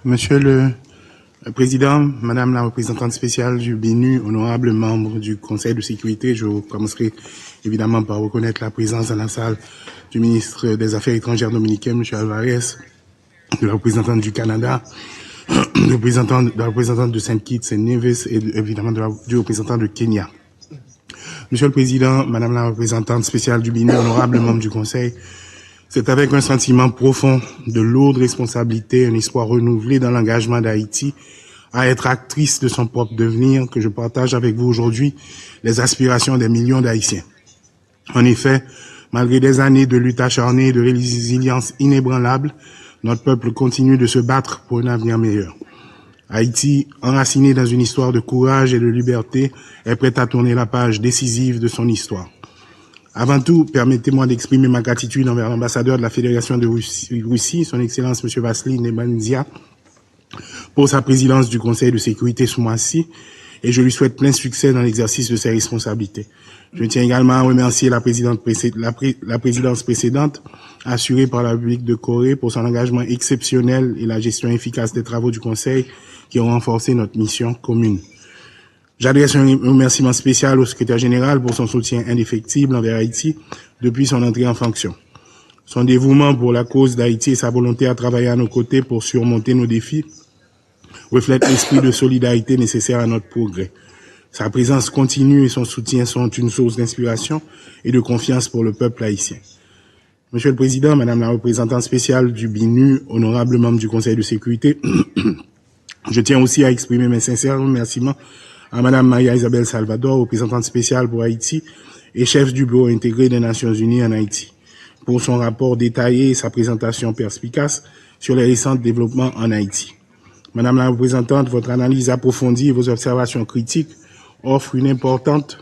Monsieur le Président, Madame la représentante spéciale du BNU, honorables membres du Conseil de sécurité, je commencerai évidemment par reconnaître la présence dans la salle du ministre des Affaires étrangères dominicain, M. Alvarez, de la représentante du Canada, de la représentante de Saint-Kitts et Nevis et évidemment du représentant de Kenya. Monsieur le Président, Madame la représentante spéciale du BNU, honorables membres du Conseil, c'est avec un sentiment profond de lourde responsabilité, un espoir renouvelé dans l'engagement d'Haïti à être actrice de son propre devenir que je partage avec vous aujourd'hui les aspirations des millions d'Haïtiens. En effet, malgré des années de lutte acharnée et de résilience inébranlable, notre peuple continue de se battre pour un avenir meilleur. Haïti, enraciné dans une histoire de courage et de liberté, est prête à tourner la page décisive de son histoire. Avant tout, permettez-moi d'exprimer ma gratitude envers l'ambassadeur de la Fédération de Russie, son Excellence M. Vassili Nebensia, pour sa présidence du Conseil de sécurité ce mois-ci, et je lui souhaite plein succès dans l'exercice de ses responsabilités. Je tiens également à remercier la présidence précédente, assurée par la République de Corée, pour son engagement exceptionnel et la gestion efficace des travaux du Conseil qui ont renforcé notre mission commune. J'adresse un remerciement spécial au secrétaire général pour son soutien indéfectible envers Haïti depuis son entrée en fonction. Son dévouement pour la cause d'Haïti et sa volonté à travailler à nos côtés pour surmonter nos défis reflètent l'esprit de solidarité nécessaire à notre progrès. Sa présence continue et son soutien sont une source d'inspiration et de confiance pour le peuple haïtien. Monsieur le Président, Madame la représentante spéciale du BNU, honorable membre du Conseil de sécurité, je tiens aussi à exprimer mes sincères remerciements à Madame Maria Isabelle Salvador, représentante spéciale pour Haïti et chef du bureau intégré des Nations Unies en Haïti, pour son rapport détaillé et sa présentation perspicace sur les récents développements en Haïti. Madame la représentante, votre analyse approfondie et vos observations critiques offrent une importante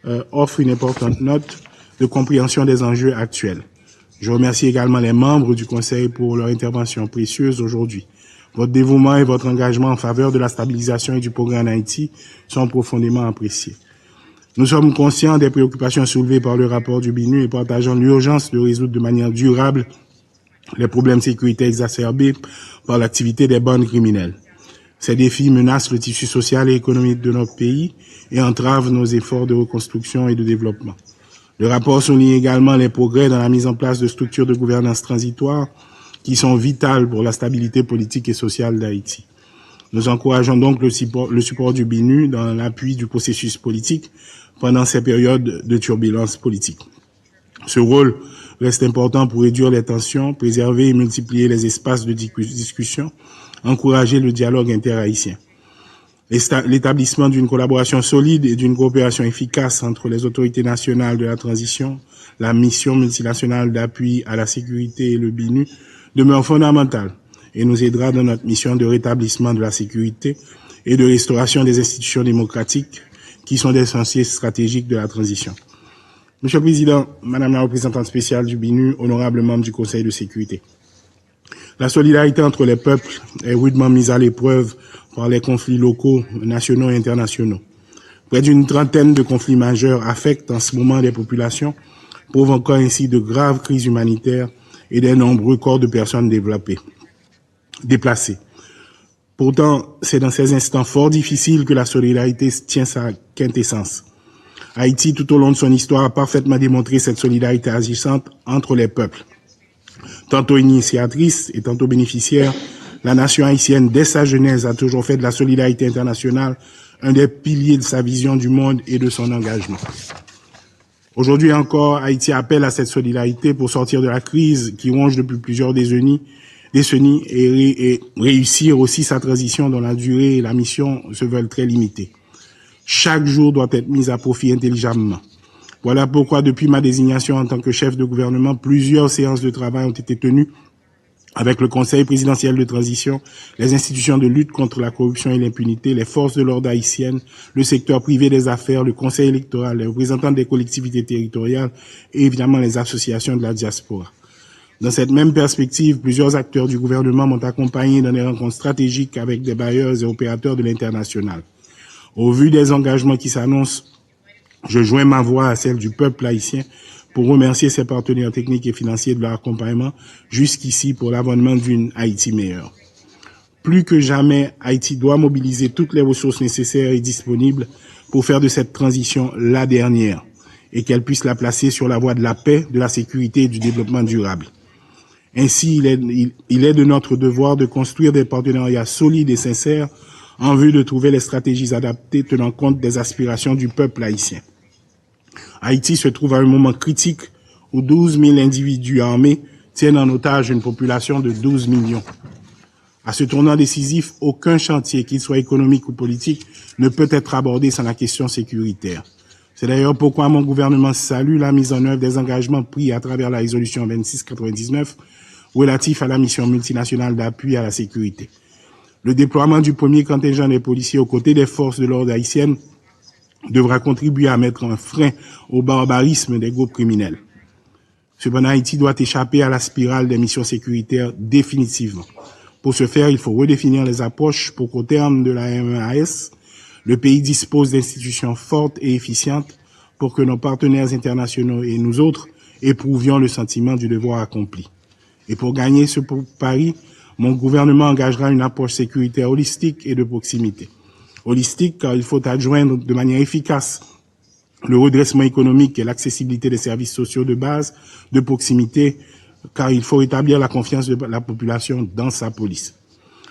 note de compréhension des enjeux actuels. Je remercie également les membres du Conseil pour leur intervention précieuse aujourd'hui. Votre dévouement et votre engagement en faveur de la stabilisation et du progrès en Haïti sont profondément appréciés. Nous sommes conscients des préoccupations soulevées par le rapport du BNU et partageons l'urgence de résoudre de manière durable les problèmes sécuritaires exacerbés par l'activité des bandes criminelles. Ces défis menacent le tissu social et économique de notre pays et entravent nos efforts de reconstruction et de développement. Le rapport souligne également les progrès dans la mise en place de structures de gouvernance transitoires qui sont vitales pour la stabilité politique et sociale d'Haïti. Nous encourageons donc le support du BNU dans l'appui du processus politique pendant ces périodes de turbulence politique. Ce rôle reste important pour réduire les tensions, préserver et multiplier les espaces de discussion, encourager le dialogue interhaïtien. L'établissement d'une collaboration solide et d'une coopération efficace entre les autorités nationales de la transition, la mission multinationale d'appui à la sécurité et le BNU demeure fondamentale et nous aidera dans notre mission de rétablissement de la sécurité et de restauration des institutions démocratiques qui sont des chantiers stratégiques de la transition. Monsieur le Président, Madame la représentante spéciale du BNU, honorable membre du Conseil de sécurité, la solidarité entre les peuples est rudement mise à l'épreuve par les conflits locaux, nationaux et internationaux. Près d'une trentaine de conflits majeurs affectent en ce moment les populations, provoquant ainsi de graves crises humanitaires et des nombreux corps de personnes déplacées. Pourtant, c'est dans ces instants fort difficiles que la solidarité tient sa quintessence. Haïti, tout au long de son histoire, a parfaitement démontré cette solidarité agissante entre les peuples. Tantôt initiatrice et tantôt bénéficiaire, la nation haïtienne, dès sa genèse, a toujours fait de la solidarité internationale un des piliers de sa vision du monde et de son engagement. Aujourd'hui encore, Haïti appelle à cette solidarité pour sortir de la crise qui ronge depuis plusieurs décennies et réussir aussi sa transition dont la durée et la mission se veulent très limitées. Chaque jour doit être mis à profit intelligemment. Voilà pourquoi, depuis ma désignation en tant que chef de gouvernement, plusieurs séances de travail ont été tenues avec le Conseil présidentiel de transition, les institutions de lutte contre la corruption et l'impunité, les forces de l'ordre haïtiennes, le secteur privé des affaires, le Conseil électoral, les représentants des collectivités territoriales et évidemment les associations de la diaspora. Dans cette même perspective, plusieurs acteurs du gouvernement m'ont accompagné dans des rencontres stratégiques avec des bailleurs et opérateurs de l'international. Au vu des engagements qui s'annoncent, je joins ma voix à celle du peuple haïtien pour remercier ses partenaires techniques et financiers de leur accompagnement jusqu'ici pour l'avènement d'une Haïti meilleure. Plus que jamais, Haïti doit mobiliser toutes les ressources nécessaires et disponibles pour faire de cette transition la dernière et qu'elle puisse la placer sur la voie de la paix, de la sécurité et du développement durable. Ainsi, il est de notre devoir de construire des partenariats solides et sincères en vue de trouver les stratégies adaptées tenant compte des aspirations du peuple haïtien. Haïti se trouve à un moment critique où 12 000 individus armés tiennent en otage une population de 12 millions. À ce tournant décisif, aucun chantier, qu'il soit économique ou politique, ne peut être abordé sans la question sécuritaire. C'est d'ailleurs pourquoi mon gouvernement salue la mise en œuvre des engagements pris à travers la résolution 2699 relatif à la mission multinationale d'appui à la sécurité. Le déploiement du premier contingent des policiers aux côtés des forces de l'ordre haïtiennes devra contribuer à mettre un frein au barbarisme des groupes criminels. Cependant, Haïti doit échapper à la spirale des missions sécuritaires définitivement. Pour ce faire, il faut redéfinir les approches pour qu'au terme de la MEAS, le pays dispose d'institutions fortes et efficientes pour que nos partenaires internationaux et nous autres éprouvions le sentiment du devoir accompli. Et pour gagner ce pari, mon gouvernement engagera une approche sécuritaire holistique et de proximité. Holistique car il faut adjoindre de manière efficace le redressement économique et l'accessibilité des services sociaux de base, de proximité, car il faut rétablir la confiance de la population dans sa police.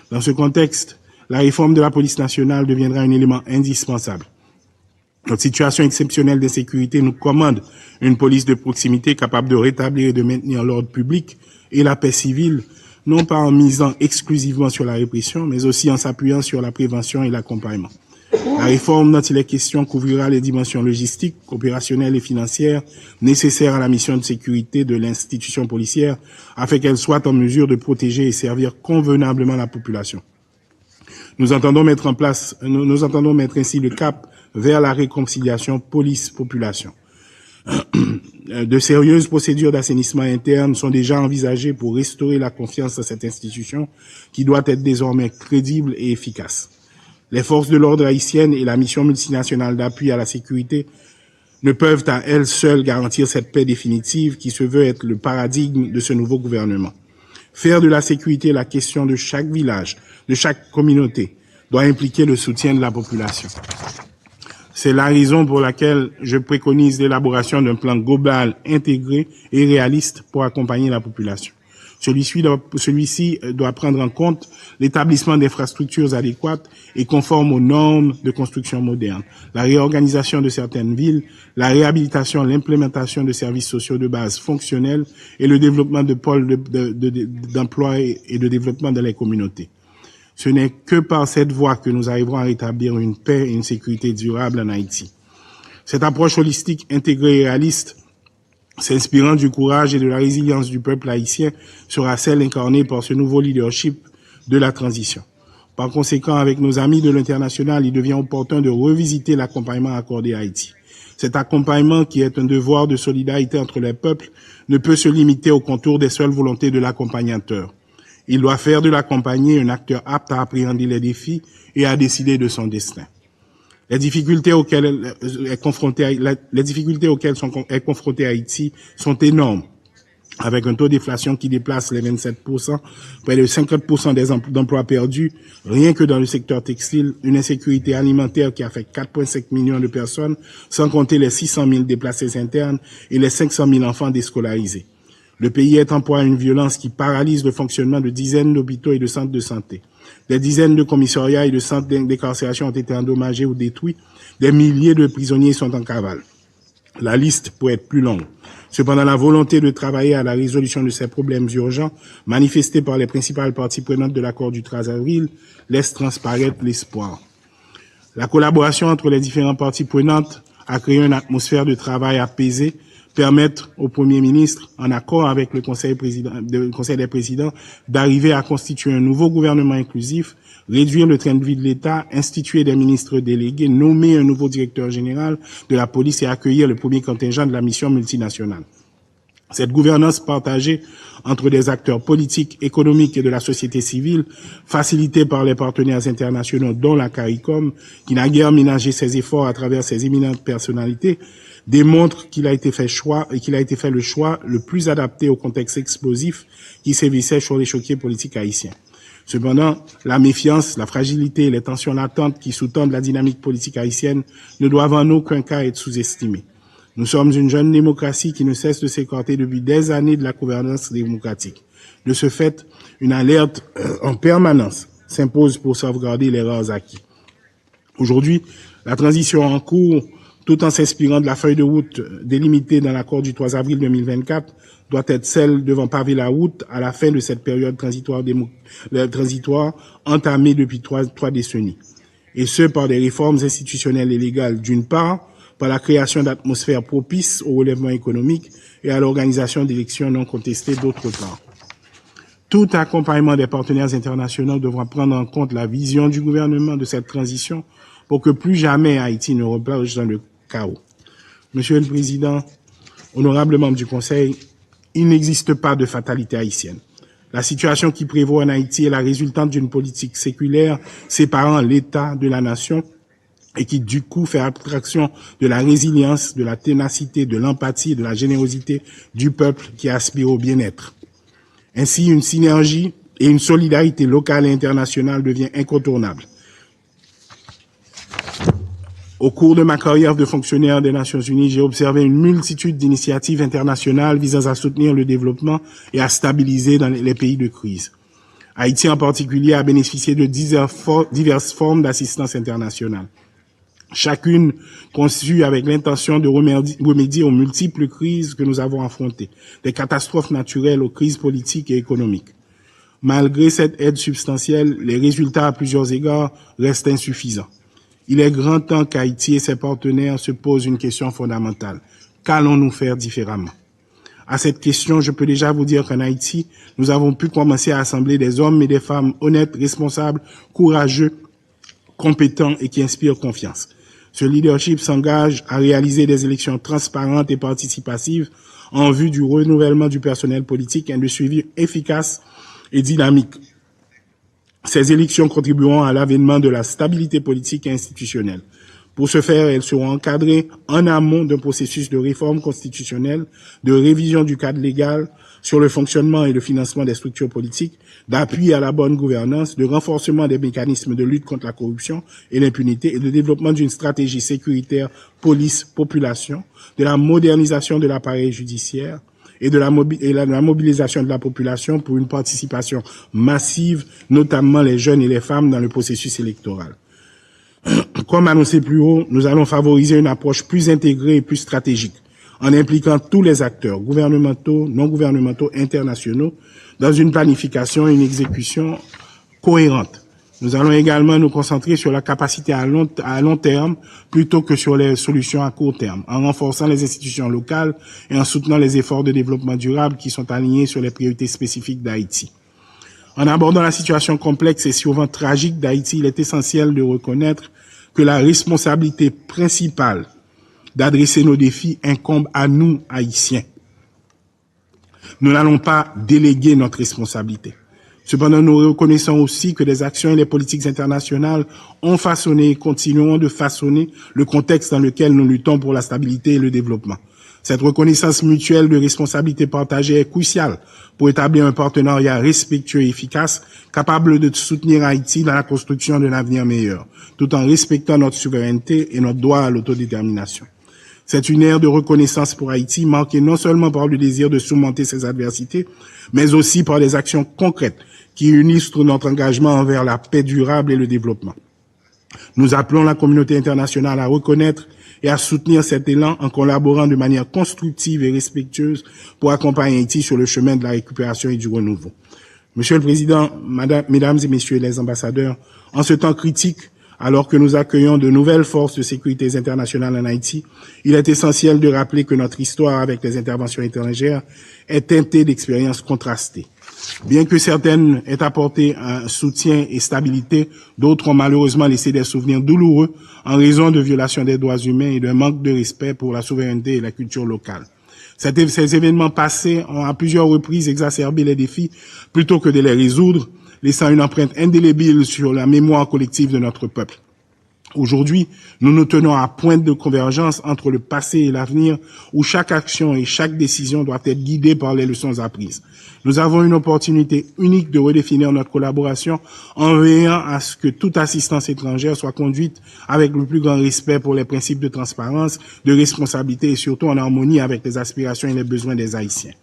Dans ce contexte, la réforme de la police nationale deviendra un élément indispensable. Notre situation exceptionnelle d'insécurité nous commande une police de proximité capable de rétablir et de maintenir l'ordre public et la paix civile, non pas en misant exclusivement sur la répression, mais aussi en s'appuyant sur la prévention et l'accompagnement. La réforme dont il est question couvrira les dimensions logistiques, opérationnelles et financières nécessaires à la mission de sécurité de l'institution policière afin qu'elle soit en mesure de protéger et servir convenablement la population. Nous entendons mettre ainsi le cap vers la réconciliation police-population. De sérieuses procédures d'assainissement interne sont déjà envisagées pour restaurer la confiance dans cette institution qui doit être désormais crédible et efficace. Les forces de l'ordre haïtiennes et la mission multinationale d'appui à la sécurité ne peuvent à elles seules garantir cette paix définitive qui se veut être le paradigme de ce nouveau gouvernement. Faire de la sécurité la question de chaque village, de chaque communauté, doit impliquer le soutien de la population. C'est la raison pour laquelle je préconise l'élaboration d'un plan global, intégré et réaliste pour accompagner la population. Celui-ci doit prendre en compte l'établissement d'infrastructures adéquates et conformes aux normes de construction moderne, la réorganisation de certaines villes, la réhabilitation, l'implémentation de services sociaux de base fonctionnels et le développement de pôles d'emploi et de développement dans les communautés. Ce n'est que par cette voie que nous arriverons à rétablir une paix et une sécurité durable en Haïti. Cette approche holistique, intégrée et réaliste, s'inspirant du courage et de la résilience du peuple haïtien, sera celle incarnée par ce nouveau leadership de la transition. Par conséquent, avec nos amis de l'international, il devient opportun de revisiter l'accompagnement accordé à Haïti. Cet accompagnement, qui est un devoir de solidarité entre les peuples, ne peut se limiter au contour des seules volontés de l'accompagnateur. Il doit faire de l'accompagné un acteur apte à appréhender les défis et à décider de son destin. Les difficultés auxquelles est confronté Haïti sont énormes, avec un taux d'inflation qui déplace les 27%, près de 50% des emplois perdus, rien que dans le secteur textile, une insécurité alimentaire qui affecte 4,5 millions de personnes, sans compter les 600 000 déplacés internes et les 500 000 enfants déscolarisés. Le pays est en proie à une violence qui paralyse le fonctionnement de dizaines d'hôpitaux et de centres de santé. Des dizaines de commissariats et de centres d'incarcération ont été endommagés ou détruits. Des milliers de prisonniers sont en cavale. La liste pourrait être plus longue. Cependant, la volonté de travailler à la résolution de ces problèmes urgents, manifestée par les principales parties prenantes de l'accord du 13 avril, laisse transparaître l'espoir. La collaboration entre les différentes parties prenantes a créé une atmosphère de travail apaisée, permettre au Premier ministre, en accord avec le Conseil des présidents, d'arriver à constituer un nouveau gouvernement inclusif, réduire le train de vie de l'État, instituer des ministres délégués, nommer un nouveau directeur général de la police et accueillir le premier contingent de la mission multinationale. Cette gouvernance partagée entre des acteurs politiques, économiques et de la société civile, facilitée par les partenaires internationaux dont la CARICOM, qui n'a guère ménagé ses efforts à travers ses éminentes personnalités, démontre qu'il a été fait le choix le plus adapté au contexte explosif qui sévissait sur l'échiquier politique haïtien. Cependant, la méfiance, la fragilité et les tensions latentes qui sous-tendent la dynamique politique haïtienne ne doivent en aucun cas être sous-estimées. Nous sommes une jeune démocratie qui ne cesse de s'écarter depuis des années de la gouvernance démocratique. De ce fait, une alerte en permanence s'impose pour sauvegarder les rares acquis. Aujourd'hui, la transition en cours, tout en s'inspirant de la feuille de route délimitée dans l'accord du 3 avril 2024, doit être celle devant paver la route à la fin de cette période transitoire entamée depuis trois décennies. Et ce, par des réformes institutionnelles et légales d'une part, par la création d'atmosphères propices au relèvement économique et à l'organisation d'élections non contestées d'autre part. Tout accompagnement des partenaires internationaux devra prendre en compte la vision du gouvernement de cette transition pour que plus jamais Haïti ne replonge dans le chaos. Monsieur le Président, honorables membres du Conseil, il n'existe pas de fatalité haïtienne. La situation qui prévaut en Haïti est la résultante d'une politique séculaire séparant l'État de la nation et qui, du coup, fait abstraction de la résilience, de la ténacité, de l'empathie et de la générosité du peuple qui aspire au bien-être. Ainsi, une synergie et une solidarité locale et internationale devient incontournable. Au cours de ma carrière de fonctionnaire des Nations Unies, j'ai observé une multitude d'initiatives internationales visant à soutenir le développement et à stabiliser dans les pays de crise. Haïti en particulier a bénéficié de diverses formes d'assistance internationale, chacune conçue avec l'intention de remédier aux multiples crises que nous avons affrontées, des catastrophes naturelles aux crises politiques et économiques. Malgré cette aide substantielle, les résultats à plusieurs égards restent insuffisants. Il est grand temps qu'Haïti et ses partenaires se posent une question fondamentale. Qu'allons-nous faire différemment? À cette question, je peux déjà vous dire qu'en Haïti, nous avons pu commencer à assembler des hommes et des femmes honnêtes, responsables, courageux, compétents et qui inspirent confiance. Ce leadership s'engage à réaliser des élections transparentes et participatives en vue du renouvellement du personnel politique et de suivi efficace et dynamique. Ces élections contribueront à l'avènement de la stabilité politique et institutionnelle. Pour ce faire, elles seront encadrées en amont d'un processus de réforme constitutionnelle, de révision du cadre légal sur le fonctionnement et le financement des structures politiques, d'appui à la bonne gouvernance, de renforcement des mécanismes de lutte contre la corruption et l'impunité et de développement d'une stratégie sécuritaire police-population, de la modernisation de l'appareil judiciaire, et de la mobilisation de la population pour une participation massive, notamment les jeunes et les femmes, dans le processus électoral. Comme annoncé plus haut, nous allons favoriser une approche plus intégrée et plus stratégique, en impliquant tous les acteurs, gouvernementaux, non gouvernementaux, internationaux, dans une planification et une exécution cohérente. Nous allons également nous concentrer sur la capacité à long terme plutôt que sur les solutions à court terme, en renforçant les institutions locales et en soutenant les efforts de développement durable qui sont alignés sur les priorités spécifiques d'Haïti. En abordant la situation complexe et souvent tragique d'Haïti, il est essentiel de reconnaître que la responsabilité principale d'adresser nos défis incombe à nous, Haïtiens. Nous n'allons pas déléguer notre responsabilité. Cependant, nous reconnaissons aussi que les actions et les politiques internationales ont façonné et continueront de façonner le contexte dans lequel nous luttons pour la stabilité et le développement. Cette reconnaissance mutuelle de responsabilité partagée est cruciale pour établir un partenariat respectueux et efficace, capable de soutenir Haïti dans la construction d'un avenir meilleur, tout en respectant notre souveraineté et notre droit à l'autodétermination. C'est une ère de reconnaissance pour Haïti, marquée non seulement par le désir de surmonter ses adversités, mais aussi par des actions concrètes qui illustrent notre engagement envers la paix durable et le développement. Nous appelons la communauté internationale à reconnaître et à soutenir cet élan en collaborant de manière constructive et respectueuse pour accompagner Haïti sur le chemin de la récupération et du renouveau. Monsieur le Président, Mesdames et Messieurs les ambassadeurs, en ce temps critique, alors que nous accueillons de nouvelles forces de sécurité internationales en Haïti, il est essentiel de rappeler que notre histoire avec les interventions étrangères est teintée d'expériences contrastées. Bien que certaines aient apporté un soutien et stabilité, d'autres ont malheureusement laissé des souvenirs douloureux en raison de violations des droits humains et d'un manque de respect pour la souveraineté et la culture locale. Ces événements passés ont à plusieurs reprises exacerbé les défis plutôt que de les résoudre, laissant une empreinte indélébile sur la mémoire collective de notre peuple. Aujourd'hui, nous nous tenons à pointe de convergence entre le passé et l'avenir, où chaque action et chaque décision doivent être guidées par les leçons apprises. Nous avons une opportunité unique de redéfinir notre collaboration en veillant à ce que toute assistance étrangère soit conduite avec le plus grand respect pour les principes de transparence, de responsabilité et surtout en harmonie avec les aspirations et les besoins des Haïtiens.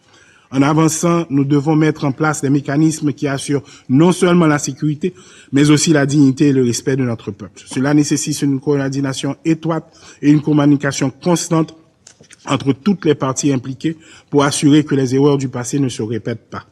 En avançant, nous devons mettre en place des mécanismes qui assurent non seulement la sécurité, mais aussi la dignité et le respect de notre peuple. Cela nécessite une coordination étroite et une communication constante entre toutes les parties impliquées pour assurer que les erreurs du passé ne se répètent pas.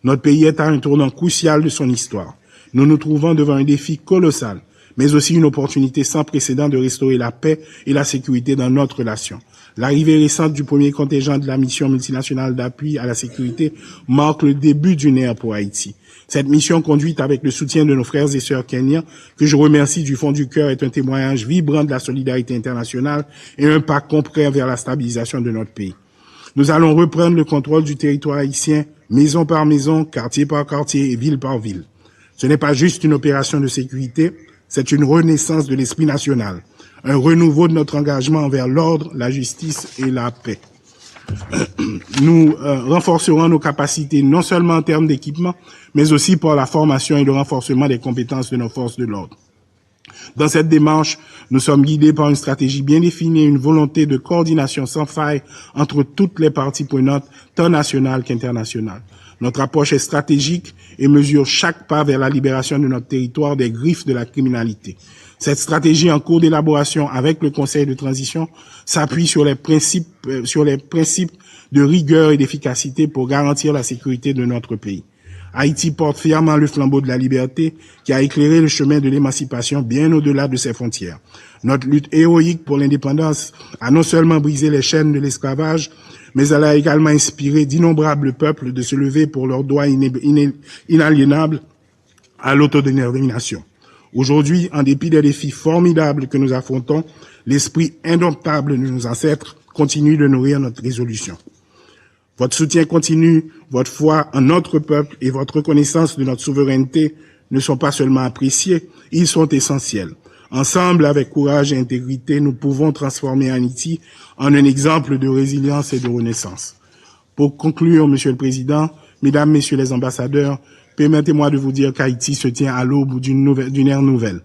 Notre pays est à un tournant crucial de son histoire. Nous nous trouvons devant un défi colossal, mais aussi une opportunité sans précédent de restaurer la paix et la sécurité dans notre relation. L'arrivée récente du premier contingent de la mission multinationale d'appui à la sécurité marque le début d'une ère pour Haïti. Cette mission, conduite avec le soutien de nos frères et sœurs kenyans, que je remercie du fond du cœur, est un témoignage vibrant de la solidarité internationale et un pas concret vers la stabilisation de notre pays. Nous allons reprendre le contrôle du territoire haïtien, maison par maison, quartier par quartier et ville par ville. Ce n'est pas juste une opération de sécurité, c'est une renaissance de l'esprit national, un renouveau de notre engagement envers l'ordre, la justice et la paix. Nous renforcerons nos capacités non seulement en termes d'équipement, mais aussi par la formation et le renforcement des compétences de nos forces de l'ordre. Dans cette démarche, nous sommes guidés par une stratégie bien définie et une volonté de coordination sans faille entre toutes les parties prenantes, tant nationales qu'internationales. Notre approche est stratégique et mesure chaque pas vers la libération de notre territoire des griffes de la criminalité. Cette stratégie en cours d'élaboration avec le Conseil de transition s'appuie sur les principes de rigueur et d'efficacité pour garantir la sécurité de notre pays. Haïti porte fièrement le flambeau de la liberté qui a éclairé le chemin de l'émancipation bien au-delà de ses frontières. Notre lutte héroïque pour l'indépendance a non seulement brisé les chaînes de l'esclavage, mais elle a également inspiré d'innombrables peuples de se lever pour leurs droits inaliénables à l'autodétermination. Aujourd'hui, en dépit des défis formidables que nous affrontons, l'esprit indomptable de nos ancêtres continue de nourrir notre résolution. Votre soutien continu, votre foi en notre peuple et votre reconnaissance de notre souveraineté ne sont pas seulement appréciés, ils sont essentiels. Ensemble, avec courage et intégrité, nous pouvons transformer Haïti en un exemple de résilience et de renaissance. Pour conclure, Monsieur le Président, Mesdames, Messieurs les ambassadeurs, permettez-moi de vous dire qu'Haïti se tient à l'aube d'une ère nouvelle.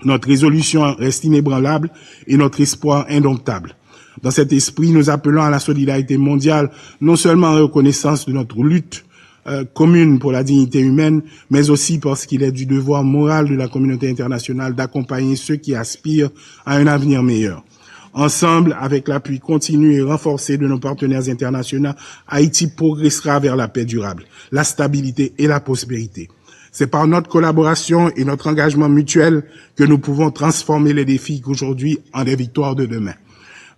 Notre résolution reste inébranlable et notre espoir indomptable. Dans cet esprit, nous appelons à la solidarité mondiale, non seulement en reconnaissance de notre lutte commune pour la dignité humaine, mais aussi parce qu'il est du devoir moral de la communauté internationale d'accompagner ceux qui aspirent à un avenir meilleur. Ensemble, avec l'appui continu et renforcé de nos partenaires internationaux, Haïti progressera vers la paix durable, la stabilité et la prospérité. C'est par notre collaboration et notre engagement mutuel que nous pouvons transformer les défis d'aujourd'hui en des victoires de demain.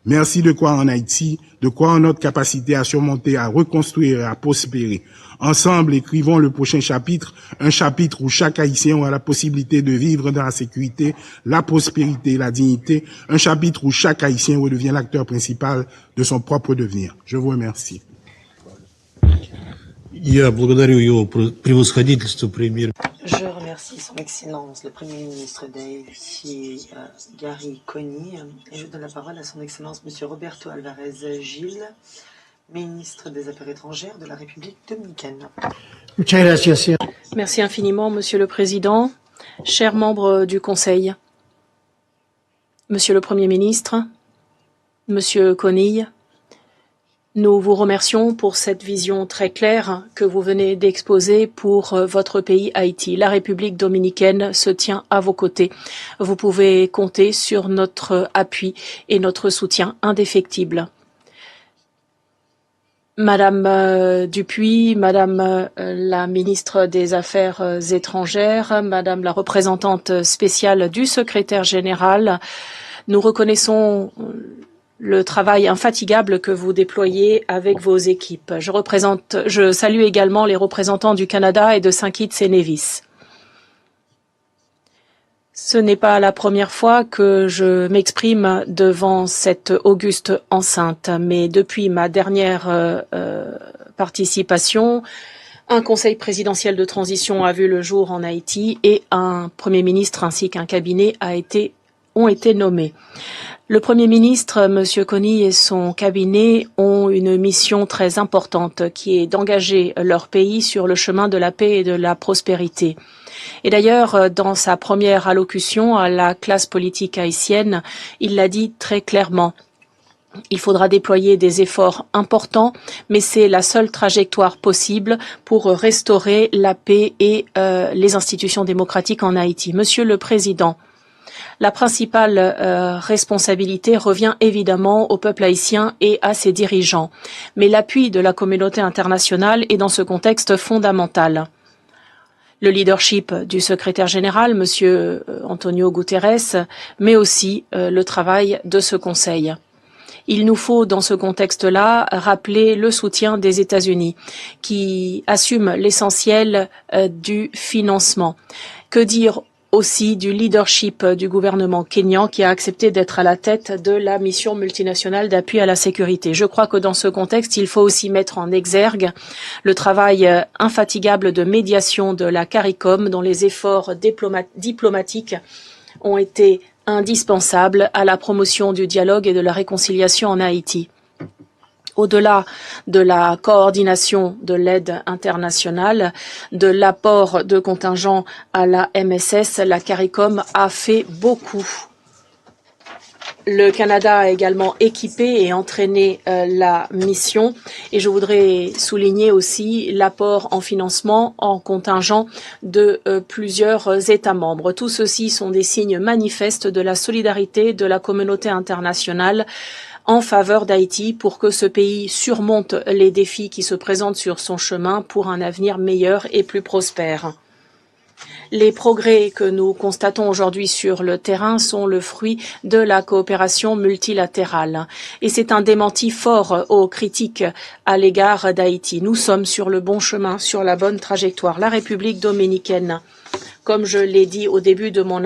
Merci de croire en Haïti, de croire en notre capacité à surmonter, à reconstruire et à prospérer. Ensemble, écrivons le prochain chapitre, un chapitre où chaque Haïtien aura la possibilité de vivre dans la sécurité, la prospérité et la dignité, un chapitre où chaque Haïtien redevient l'acteur principal de son propre devenir. Je vous remercie. Я благодарю его превосходительство премьер. Je remercie son Excellence, le Premier ministre d'Haïti, Gary Coney, et je donne la parole à son Excellence, Monsieur Roberto Alvarez Gil, ministre des Affaires étrangères de la République dominicaine. Merci infiniment, Monsieur le Président, chers membres du Conseil, Monsieur le Premier ministre, Monsieur Coney, nous vous remercions pour cette vision très claire que vous venez d'exposer pour votre pays Haïti. La République dominicaine se tient à vos côtés. Vous pouvez compter sur notre appui et notre soutien indéfectible. Madame Dupuis, Madame la ministre des Affaires étrangères, Madame la représentante spéciale du secrétaire général, nous reconnaissons le travail infatigable que vous déployez avec vos équipes. Je salue également les représentants du Canada et de Saint Kitts et Nevis. Ce n'est pas la première fois que je m'exprime devant cette auguste enceinte, mais depuis ma dernière participation, un conseil présidentiel de transition a vu le jour en Haïti et un Premier ministre ainsi qu'un cabinet a été ont été nommés. Le Premier ministre, M. Kony, et son cabinet ont une mission très importante qui est d'engager leur pays sur le chemin de la paix et de la prospérité. Et d'ailleurs, dans sa première allocution à la classe politique haïtienne, il l'a dit très clairement. Il faudra déployer des efforts importants, mais c'est la seule trajectoire possible pour restaurer la paix et les institutions démocratiques en Haïti. Monsieur le Président, la principale responsabilité revient évidemment au peuple haïtien et à ses dirigeants. Mais l'appui de la communauté internationale est dans ce contexte fondamental. Le leadership du secrétaire général, M. Antonio Guterres, mais aussi le travail de ce Conseil. Il nous faut, dans ce contexte-là, rappeler le soutien des États-Unis, qui assument l'essentiel du financement. Que dire aussi du leadership du gouvernement kényan qui a accepté d'être à la tête de la mission multinationale d'appui à la sécurité. Je crois que dans ce contexte, il faut aussi mettre en exergue le travail infatigable de médiation de la CARICOM, dont les efforts diplomatiques ont été indispensables à la promotion du dialogue et de la réconciliation en Haïti. Au-delà de la coordination de l'aide internationale, de l'apport de contingents à la MSS, la CARICOM a fait beaucoup. Le Canada a également équipé et entraîné la mission et je voudrais souligner aussi l'apport en financement en contingent de plusieurs États membres. Tout ceci sont des signes manifestes de la solidarité de la communauté internationale en faveur d'Haïti pour que ce pays surmonte les défis qui se présentent sur son chemin pour un avenir meilleur et plus prospère. Les progrès que nous constatons aujourd'hui sur le terrain sont le fruit de la coopération multilatérale. Et c'est un démenti fort aux critiques à l'égard d'Haïti. Nous sommes sur le bon chemin, sur la bonne trajectoire. La République dominicaine, comme je l'ai dit au début de mon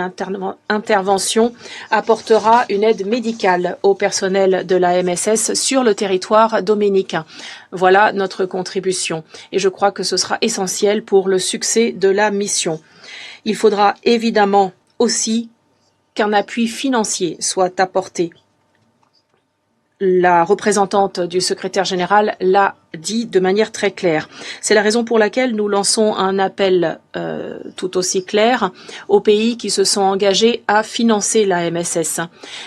intervention, apportera une aide médicale au personnel de la MSS sur le territoire dominicain. Voilà notre contribution et je crois que ce sera essentiel pour le succès de la mission. Il faudra évidemment aussi qu'un appui financier soit apporté. La représentante du secrétaire général l'a dit de manière très claire. C'est la raison pour laquelle nous lançons un appel tout aussi clair aux pays qui se sont engagés à financer la MSS.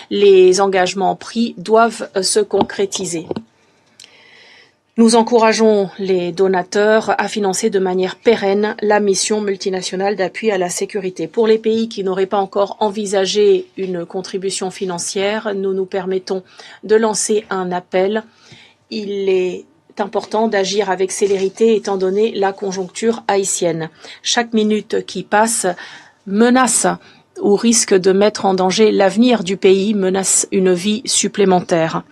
Les engagements pris doivent se concrétiser. Nous encourageons les donateurs à financer de manière pérenne la mission multinationale d'appui à la sécurité. Pour les pays qui n'auraient pas encore envisagé une contribution financière, nous nous permettons de lancer un appel. Il est important d'agir avec célérité étant donné la conjoncture haïtienne. Chaque minute qui passe menace ou risque de mettre en danger l'avenir du pays, menace une vie supplémentaire.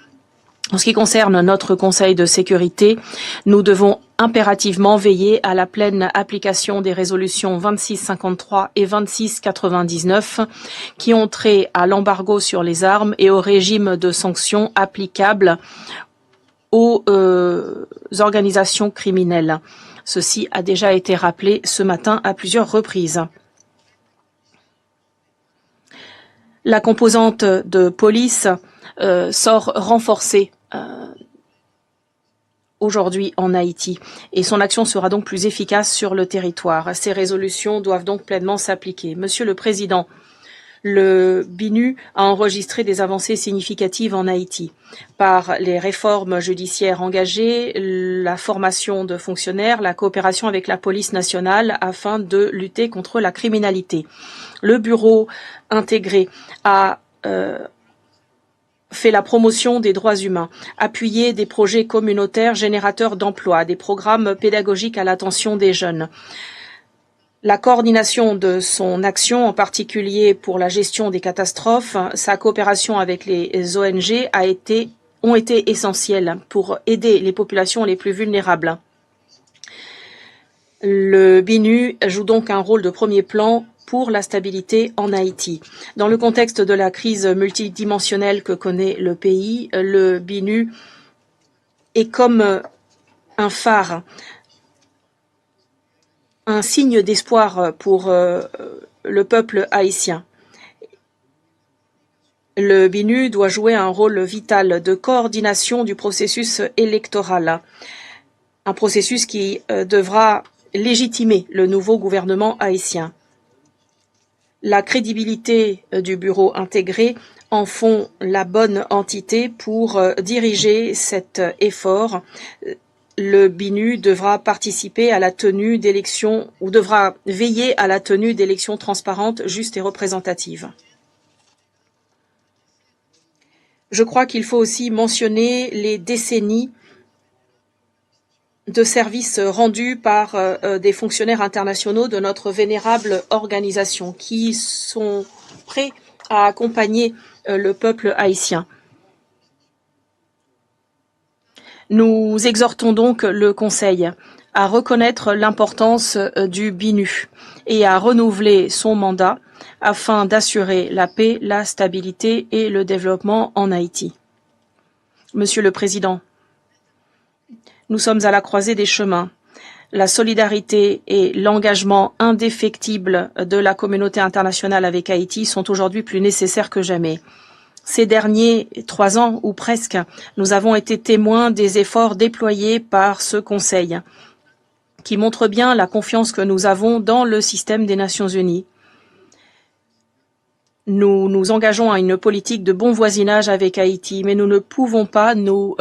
En ce qui concerne notre Conseil de sécurité, nous devons impérativement veiller à la pleine application des résolutions 2653 et 2699 qui ont trait à l'embargo sur les armes et au régime de sanctions applicables aux organisations criminelles. Ceci a déjà été rappelé ce matin à plusieurs reprises. La composante de police sort renforcée aujourd'hui en Haïti et son action sera donc plus efficace sur le territoire. Ces résolutions doivent donc pleinement s'appliquer. Monsieur le Président, le BINU a enregistré des avancées significatives en Haïti par les réformes judiciaires engagées, la formation de fonctionnaires, la coopération avec la police nationale afin de lutter contre la criminalité. Le bureau intégré a fait la promotion des droits humains, appuyé des projets communautaires générateurs d'emplois, des programmes pédagogiques à l'attention des jeunes. La coordination de son action, en particulier pour la gestion des catastrophes, sa coopération avec les ONG ont été essentielles pour aider les populations les plus vulnérables. Le BINU joue donc un rôle de premier plan pour la stabilité en Haïti. Dans le contexte de la crise multidimensionnelle que connaît le pays, le BINU est comme un phare, un signe d'espoir pour le peuple haïtien. Le BINU doit jouer un rôle vital de coordination du processus électoral, un processus qui devra légitimer le nouveau gouvernement haïtien. La crédibilité du bureau intégré en font la bonne entité pour diriger cet effort. Le BINU devra participer à la tenue d'élections ou devra veiller à la tenue d'élections transparentes, justes et représentatives. Je crois qu'il faut aussi mentionner les décennies de services rendus par des fonctionnaires internationaux de notre vénérable organisation qui sont prêts à accompagner le peuple haïtien. Nous exhortons donc le Conseil à reconnaître l'importance du BINU et à renouveler son mandat afin d'assurer la paix, la stabilité et le développement en Haïti. Monsieur le Président, nous sommes à la croisée des chemins. La solidarité et l'engagement indéfectible de la communauté internationale avec Haïti sont aujourd'hui plus nécessaires que jamais. Ces derniers 3 ans, ou presque, nous avons été témoins des efforts déployés par ce Conseil, qui montre bien la confiance que nous avons dans le système des Nations Unies. Nous nous engageons à une politique de bon voisinage avec Haïti, mais nous ne pouvons pas nous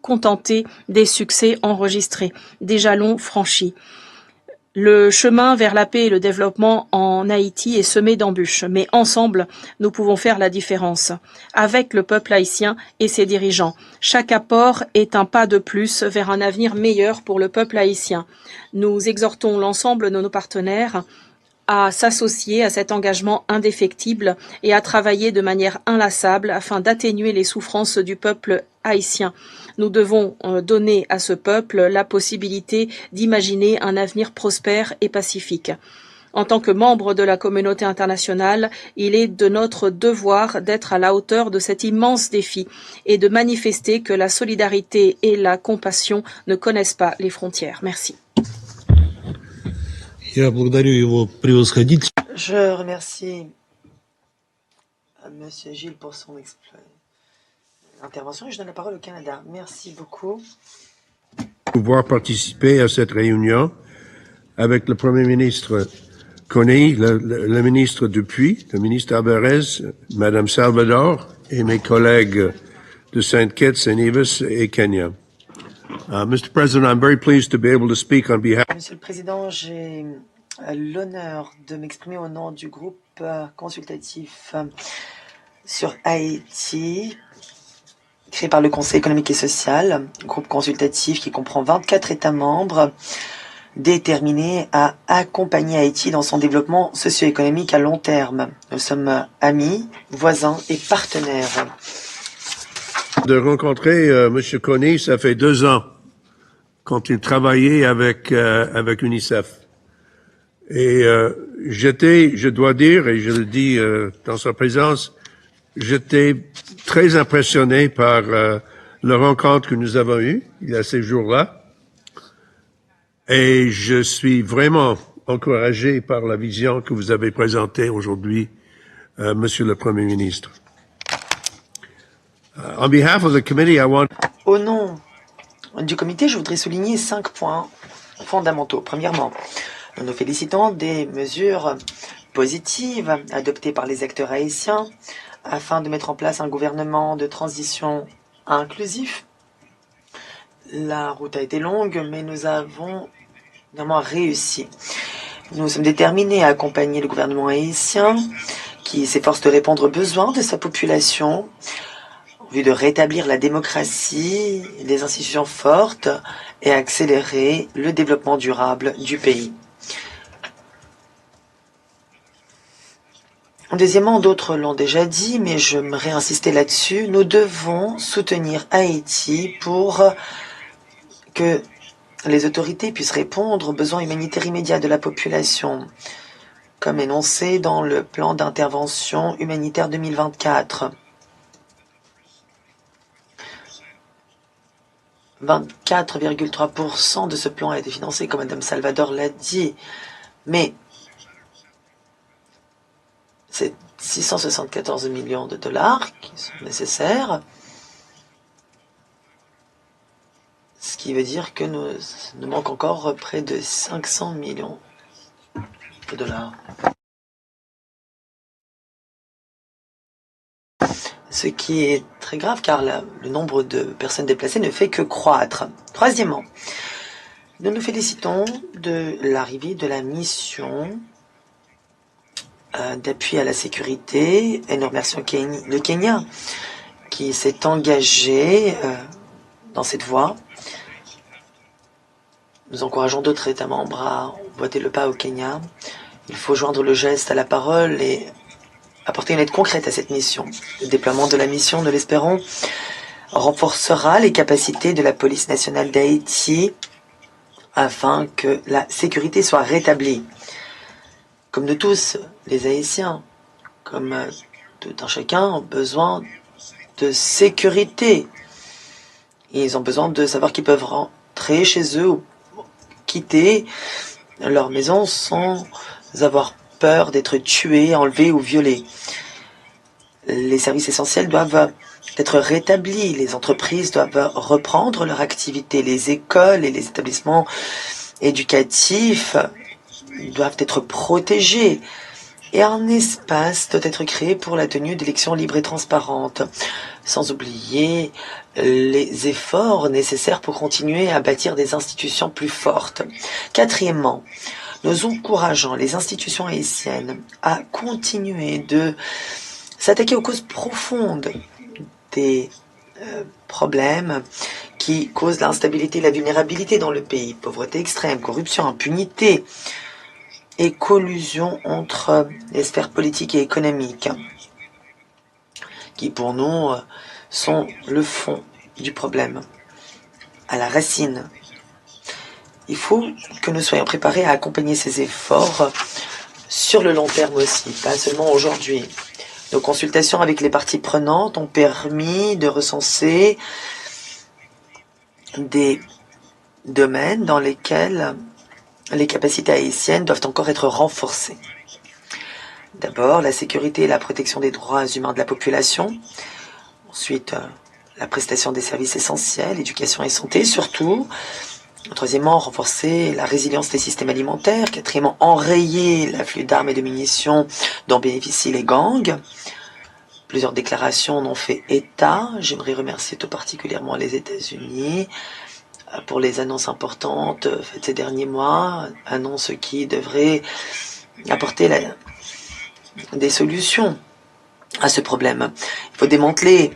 contenter des succès enregistrés, des jalons franchis. Le chemin vers la paix et le développement en Haïti est semé d'embûches, mais ensemble, nous pouvons faire la différence, avec le peuple haïtien et ses dirigeants. Chaque apport est un pas de plus vers un avenir meilleur pour le peuple haïtien. Nous exhortons l'ensemble de nos partenaires à s'associer à cet engagement indéfectible et à travailler de manière inlassable afin d'atténuer les souffrances du peuple haïtien. Nous devons donner à ce peuple la possibilité d'imaginer un avenir prospère et pacifique. En tant que membre de la communauté internationale, il est de notre devoir d'être à la hauteur de cet immense défi et de manifester que la solidarité et la compassion ne connaissent pas les frontières. Merci. Я благодарю его превосходительство. Je remercie M. Gilles pour son intervention et je donne la parole au Canada. Merci beaucoup. Pouvoir participer à cette réunion avec le Premier ministre Coney, le ministre Dupuis, le ministre Alvarez, Madame Salvador et mes collègues de Saint Kitts and Nevis et Kenya. Mr. President, I'm very pleased to be able to speak on behalf. Monsieur le Président, j'ai l'honneur de m'exprimer au nom du groupe consultatif sur Haïti, créé par le Conseil économique et social, groupe consultatif qui comprend 24 États membres déterminés à accompagner Haïti dans son développement socio-économique à long terme. Nous sommes amis, voisins et partenaires. De rencontrer M. Coney, ça fait 2 ans quand il travaillait avec UNICEF. Et je dois dire, et je le dis dans sa présence, j'étais très impressionné par la rencontre que nous avons eue il y a ces jours-là. Et je suis vraiment encouragé par la vision que vous avez présentée aujourd'hui, Monsieur le Premier ministre. On behalf of the committee, I want... Au nom du comité, je voudrais souligner 5 points fondamentaux. Premièrement, nous nous félicitons des mesures positives adoptées par les acteurs haïtiens afin de mettre en place un gouvernement de transition inclusif. La route a été longue, mais nous avons vraiment réussi. Nous sommes déterminés à accompagner le gouvernement haïtien qui s'efforce de répondre aux besoins de sa population en vue de rétablir la démocratie, des institutions fortes et accélérer le développement durable du pays. Deuxièmement, d'autres l'ont déjà dit, mais j'aimerais insister là-dessus, nous devons soutenir Haïti pour que les autorités puissent répondre aux besoins humanitaires immédiats de la population, comme énoncé dans le plan d'intervention humanitaire 2024. 24,3% de ce plan a été financé, comme Mme Salvador l'a dit, mais c'est 674 millions de dollars qui sont nécessaires, ce qui veut dire que nous manque encore près de 500 millions de dollars. Ce qui est très grave car le nombre de personnes déplacées ne fait que croître. Troisièmement, nous nous félicitons de l'arrivée de la mission d'appui à la sécurité et nous remercions le Kenya qui s'est engagé dans cette voie. Nous encourageons d'autres États membres à boiter le pas au Kenya. Il faut joindre le geste à la parole et apporter une aide concrète à cette mission. Le déploiement de la mission, nous l'espérons, renforcera les capacités de la police nationale d'Haïti afin que la sécurité soit rétablie. Comme nous tous, les Haïtiens, comme tout un chacun, ont besoin de sécurité. Ils ont besoin de savoir qu'ils peuvent rentrer chez eux ou quitter leur maison sans avoir peur d'être tués, enlevés ou violés. Les services essentiels doivent être rétablis. Les entreprises doivent reprendre leur activité. Les écoles et les établissements éducatifs doivent être protégés. Et un espace doit être créé pour la tenue d'élections libres et transparentes. Sans oublier les efforts nécessaires pour continuer à bâtir des institutions plus fortes. Quatrièmement, nous encourageons les institutions haïtiennes à continuer de s'attaquer aux causes profondes des problèmes qui causent l'instabilité et la vulnérabilité dans le pays. Pauvreté extrême, corruption, impunité et collusion entre les sphères politiques et économiques, qui pour nous sont le fond du problème, à la racine. Il faut que nous soyons préparés à accompagner ces efforts sur le long terme aussi, pas seulement aujourd'hui. Nos consultations avec les parties prenantes ont permis de recenser des domaines dans lesquels les capacités haïtiennes doivent encore être renforcées. D'abord, la sécurité et la protection des droits humains de la population. Ensuite, la prestation des services essentiels, éducation et santé surtout. Troisièmement, renforcer la résilience des systèmes alimentaires. Quatrièmement, enrayer l'afflux d'armes et de munitions dont bénéficient les gangs. Plusieurs déclarations en ont fait état. J'aimerais remercier tout particulièrement les États-Unis pour les annonces importantes faites ces derniers mois, annonces qui devraient apporter des solutions à ce problème. Il faut démanteler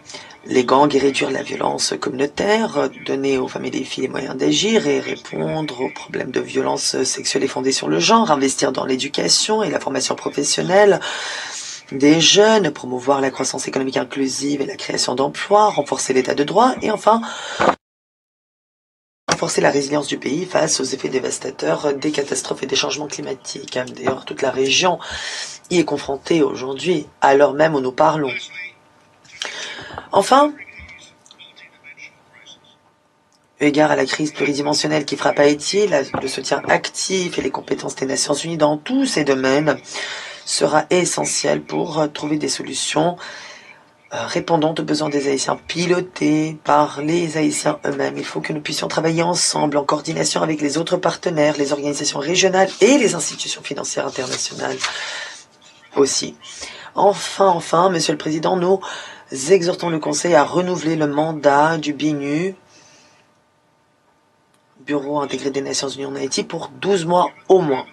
les gangs et réduire la violence communautaire, donner aux femmes et les filles les moyens d'agir et répondre aux problèmes de violence sexuelle et fondée sur le genre, investir dans l'éducation et la formation professionnelle des jeunes, promouvoir la croissance économique inclusive et la création d'emplois, renforcer l'état de droit et enfin renforcer la résilience du pays face aux effets dévastateurs des catastrophes et des changements climatiques. D'ailleurs, toute la région y est confrontée aujourd'hui, à l'heure même où nous parlons. Enfin, eu égard à la crise pluridimensionnelle qui frappe Haïti, le soutien actif et les compétences des Nations Unies dans tous ces domaines sera essentiel pour trouver des solutions répondant aux besoins des Haïtiens, pilotées par les Haïtiens eux-mêmes. Il faut que nous puissions travailler ensemble en coordination avec les autres partenaires, les organisations régionales et les institutions financières internationales aussi. Enfin, Monsieur le Président, nous exhortons le Conseil à renouveler le mandat du BINU, Bureau intégré des Nations Unies en Haïti, pour 12 mois au moins.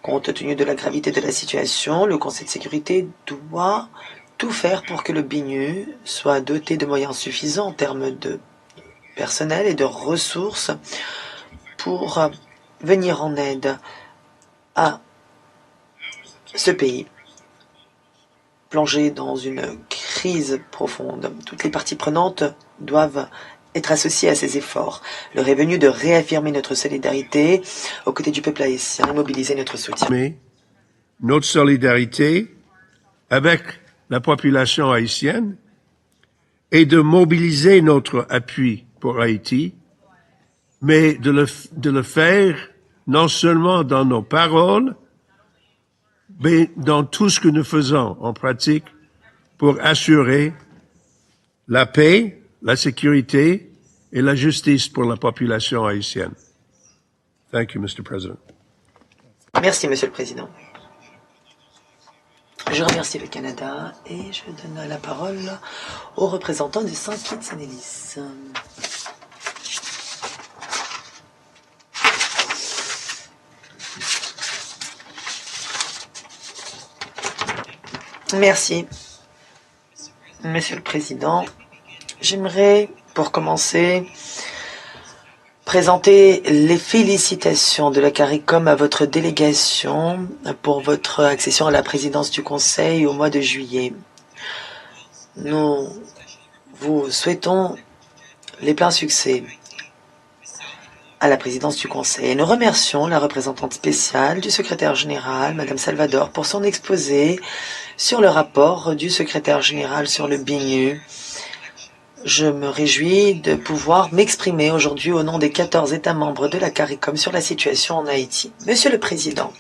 Compte tenu de la gravité de la situation, le Conseil de sécurité doit tout faire pour que le BINU soit doté de moyens suffisants en termes de personnel et de ressources pour venir en aide à ce pays plongé dans une crise profonde. Toutes les parties prenantes doivent être associées à ces efforts. L'heure est venue de réaffirmer notre solidarité aux côtés du peuple haïtien et mobiliser notre soutien. Mais notre solidarité avec la population haïtienne et de mobiliser notre appui pour Haïti, mais de le faire non seulement dans nos paroles, mais dans tout ce que nous faisons en pratique pour assurer la paix, la sécurité et la justice pour la population haïtienne. Thank you, Mr. President. Merci, Monsieur le Président. Je remercie le Canada et je donne la parole au représentant de Saint-Kitts-et-Nevis. Merci, Monsieur le Président. J'aimerais, pour commencer, présenter les félicitations de la CARICOM à votre délégation pour votre accession à la présidence du Conseil au mois de juillet. Nous vous souhaitons les pleins succès à la présidence du Conseil. Et nous remercions la représentante spéciale du secrétaire général, Madame Salvador, pour son exposé sur le rapport du secrétaire général sur le BNU. Je me réjouis de pouvoir m'exprimer aujourd'hui au nom des 14 États membres de la CARICOM sur la situation en Haïti. Monsieur le Président,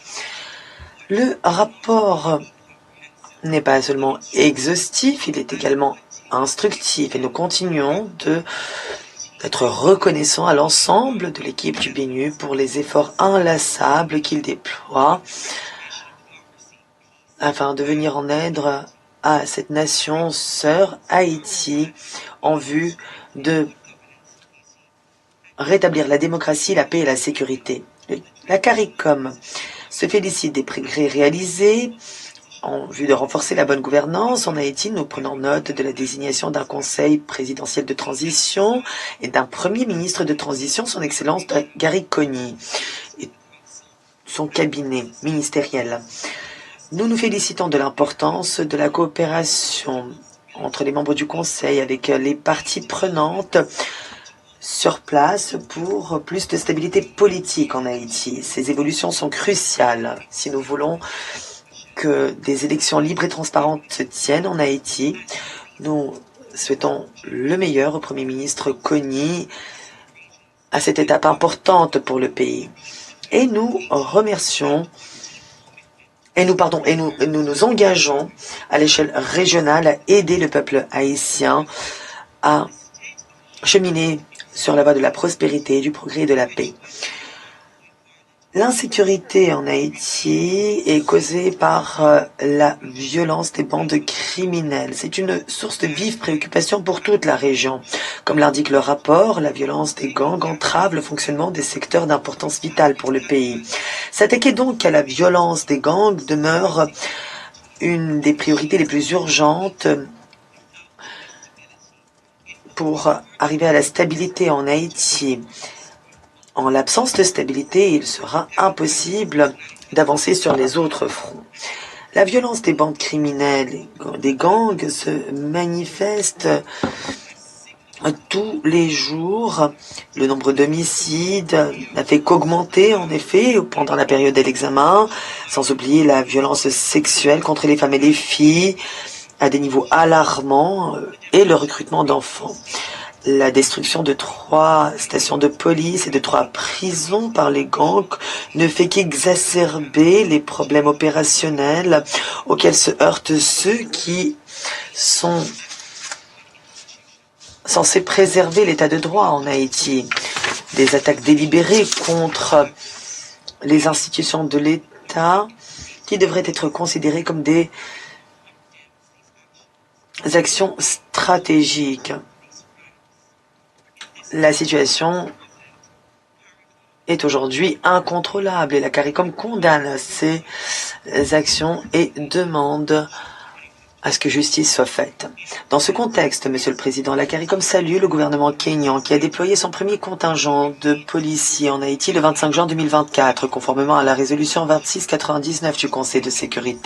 le rapport n'est pas seulement exhaustif, il est également instructif et nous continuons d'être reconnaissants à l'ensemble de l'équipe du BNU pour les efforts inlassables qu'il déploie afin de venir en aide à cette nation sœur Haïti en vue de rétablir la démocratie, la paix et la sécurité. La CARICOM se félicite des progrès réalisés en vue de renforcer la bonne gouvernance en Haïti. Nous prenons note de la désignation d'un conseil présidentiel de transition et d'un premier ministre de transition, son Excellence Gary Coney, et son cabinet ministériel. Nous nous félicitons de l'importance de la coopération entre les membres du Conseil avec les parties prenantes sur place pour plus de stabilité politique en Haïti. Ces évolutions sont cruciales si nous voulons que des élections libres et transparentes se tiennent en Haïti. Nous souhaitons le meilleur au Premier ministre Coney à cette étape importante pour le pays. Et nous remercions Et nous nous engageons à l'échelle régionale à aider le peuple haïtien à cheminer sur la voie de la prospérité, du progrès et de la paix. L'insécurité en Haïti est causée par la violence des bandes criminelles. C'est une source de vive préoccupation pour toute la région. Comme l'indique le rapport, la violence des gangs entrave le fonctionnement des secteurs d'importance vitale pour le pays. S'attaquer donc à la violence des gangs demeure une des priorités les plus urgentes pour arriver à la stabilité en Haïti. En l'absence de stabilité, il sera impossible d'avancer sur les autres fronts. La violence des bandes criminelles, des gangs se manifeste tous les jours. Le nombre d'homicides n'a fait qu'augmenter, en effet, pendant la période de l'examen, sans oublier la violence sexuelle contre les femmes et les filles à des niveaux alarmants et le recrutement d'enfants. La destruction de 3 stations de police et de 3 prisons par les gangs ne fait qu'exacerber les problèmes opérationnels auxquels se heurtent ceux qui sont censés préserver l'état de droit en Haïti. Des attaques délibérées contre les institutions de l'État qui devraient être considérées comme des actions stratégiques. La situation est aujourd'hui incontrôlable et la CARICOM condamne ces actions et demande à ce que justice soit faite. Dans ce contexte, Monsieur le Président, la CARICOM salue le gouvernement kényan qui a déployé son premier contingent de policiers en Haïti le 25 juin 2024, conformément à la résolution 2699 du Conseil de sécurité.